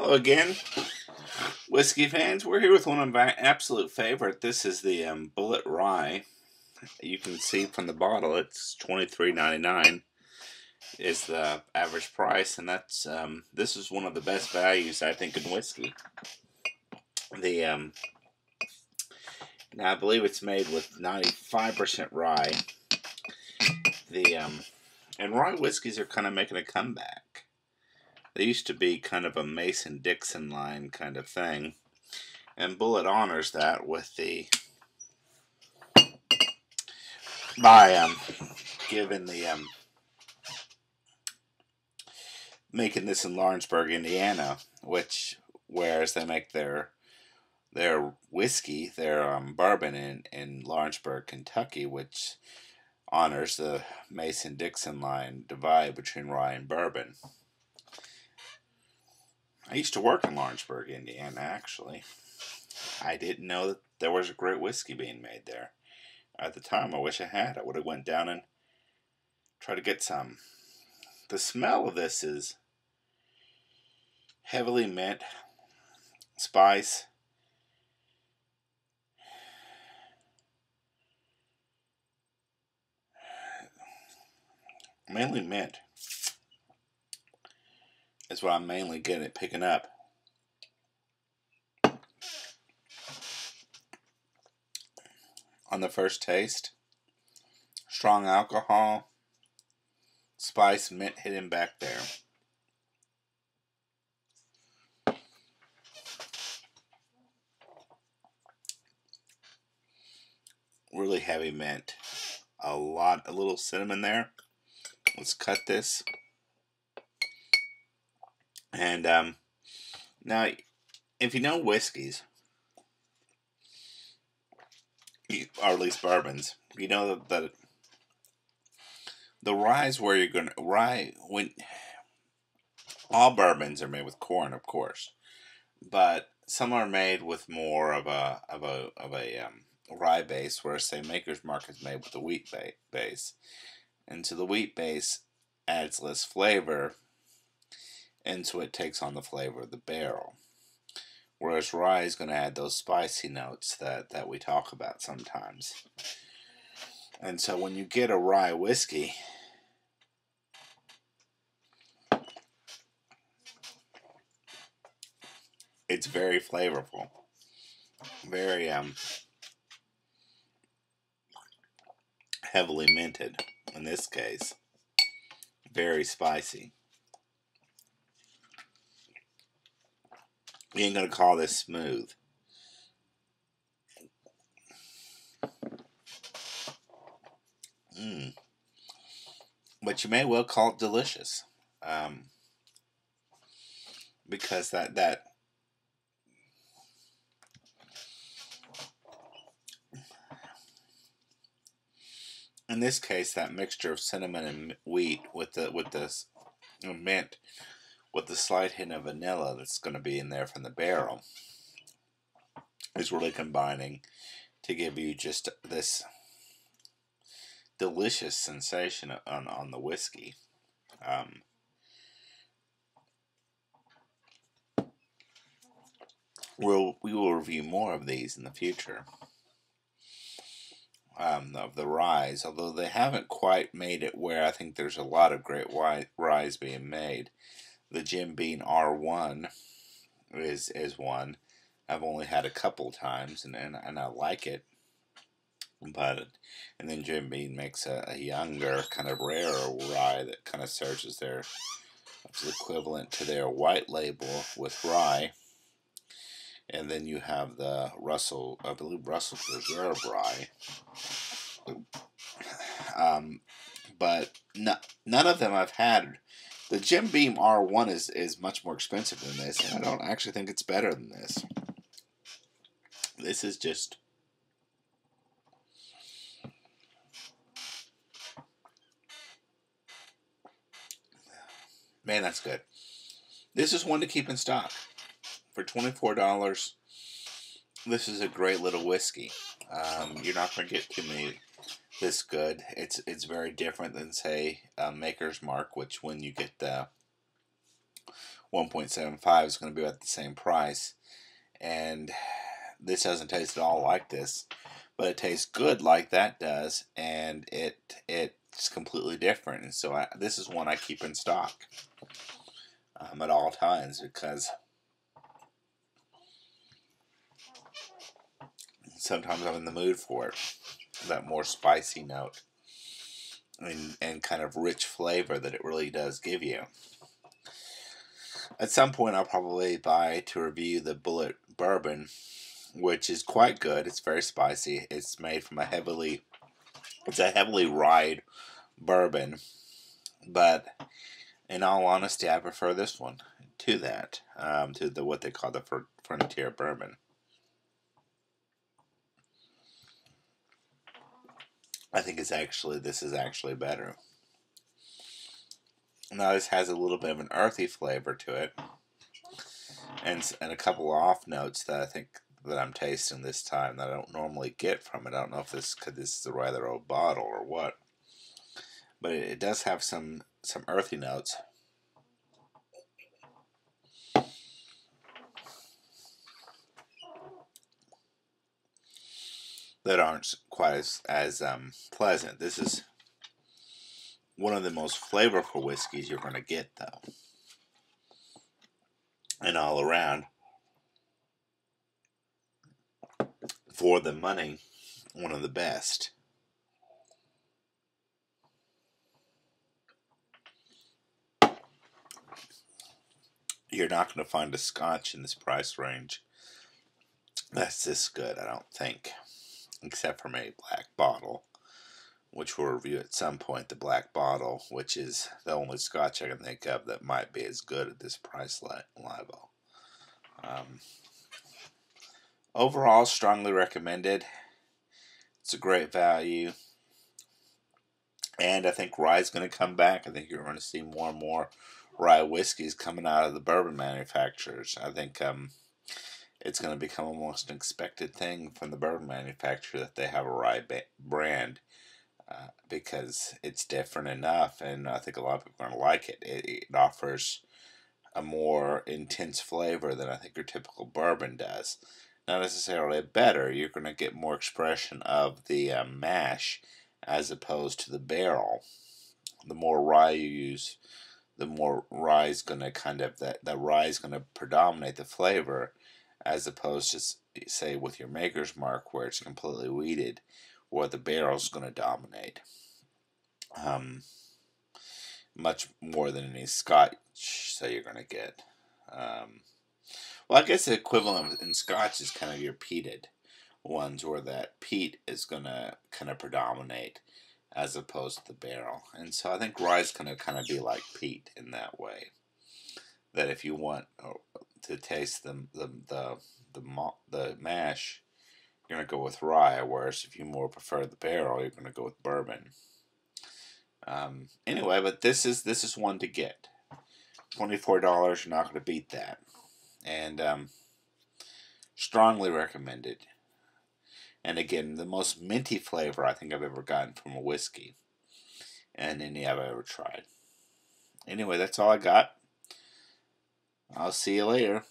Hello again, whiskey fans. We're here with one of my absolute favorite. This is the Bulleit Rye. You can see from the bottle it's $23.99 is the average price, and that's this is one of the best values I think in whiskey. The Now I believe it's made with 95% rye. And rye whiskeys are kind of making a comeback. They used to be kind of a Mason-Dixon line kind of thing. And Bulleit honors that with by giving making this in Lawrenceburg, Indiana, whereas they make their whiskey, their bourbon in Lawrenceburg, Kentucky, which honors the Mason-Dixon line divide between rye and bourbon. I used to work in Lawrenceburg, Indiana, actually. I didn't know that there was a great whiskey being made there. At the time, I wish I had. I would have went down and tried to get some. The smell of this is heavily mint, spice, mainly mint. That's what I'm mainly picking up. On the first taste, strong alcohol, spice, mint hidden back there. Really heavy mint. A little cinnamon there. Let's cut this. And now, if you know whiskeys, or at least bourbons, you know that the rye's where you're gonna when all bourbons are made with corn, of course, but some are made with more of a rye base, whereas say Maker's Mark is made with a wheat base, and so the wheat base adds less flavor, and so it takes on the flavor of the barrel. Whereas rye is going to add those spicy notes that we talk about sometimes. And so when you get a rye whiskey, it's very flavorful. Very heavily minted in this case. Very spicy. You ain't going to call this smooth. But you may well call it delicious. Because that in this case, that mixture of cinnamon and wheat with this mint, with the slight hint of vanilla that's going to be in there from the barrel, is really combining to give you just this delicious sensation on the whiskey. We will review more of these in the future. Of the ryes, although they haven't quite made it where I think there's a lot of great ryes being made. The Jim Beam R1 is one. I've only had a couple times, and I like it. And then Jim Beam makes a younger, kind of rarer rye that kind of serves as equivalent to their white label with rye. And then you have the I believe Russell's Reserve Rye. But none of them I've had. The Jim Beam R1 is much more expensive than this, and I don't actually think it's better than this. This is just... Man, that's good. This is one to keep in stock. For $24, this is a great little whiskey. You're not going to get too many this good. It's very different than, say, Maker's Mark, which when you get 1.75 is going to be at the same price. And this doesn't taste at all like this, but it tastes good like that does, and it's completely different. And so this is one I keep in stock at all times, because sometimes I'm in the mood for it. That more spicy note and kind of rich flavor that it really does give you. At some point, I'll probably buy to review the Bulleit bourbon, which is quite good. It's very spicy. It's made from a heavily rye bourbon, but in all honesty, I prefer this one to that, to the what they call the Frontier bourbon. I think this is actually better. Now this has a little bit of an earthy flavor to it, and a couple of off notes that I think that I'm tasting this time that I don't normally get from it. I don't know if this is a rather old bottle or what, but it does have some earthy notes. That aren't quite as pleasant. This is one of the most flavorful whiskeys you're going to get, though. And all around, for the money, one of the best. You're not going to find a scotch in this price range that's this good, I don't think. Except for maybe Black Bottle, which we'll review at some point. The Black Bottle, which is the only scotch I can think of that might be as good at this price level. Overall, strongly recommended. It's a great value. And I think rye's going to come back. I think you're going to see more and more rye whiskeys coming out of the bourbon manufacturers. I think it's going to become almost an expected thing from the bourbon manufacturer that they have a rye brand, because it's different enough, and I think a lot of people are going to like it. It offers a more intense flavor than I think your typical bourbon does. Not necessarily better. You're going to get more expression of the mash as opposed to the barrel. The more rye you use, the more rye is going to the rye is going to predominate the flavor, as opposed to, say, with your Maker's Mark, where it's completely wheated, where the barrel is going to dominate. Much more than any Scotch, so you're going to get. Well, I guess the equivalent in Scotch is kind of your peated ones, where that peat is going to kind of predominate as opposed to the barrel. And so I think rye is going to kind of be like peat in that way. That if you want to taste the mash, you're going to go with rye, whereas if you more prefer the barrel, you're going to go with bourbon. Anyway, but this is one to get. $24, you're not going to beat that. And strongly recommended. And again, the most minty flavor I think I've ever gotten from a whiskey, and any I've ever tried. Anyway, that's all I got. I'll see you later.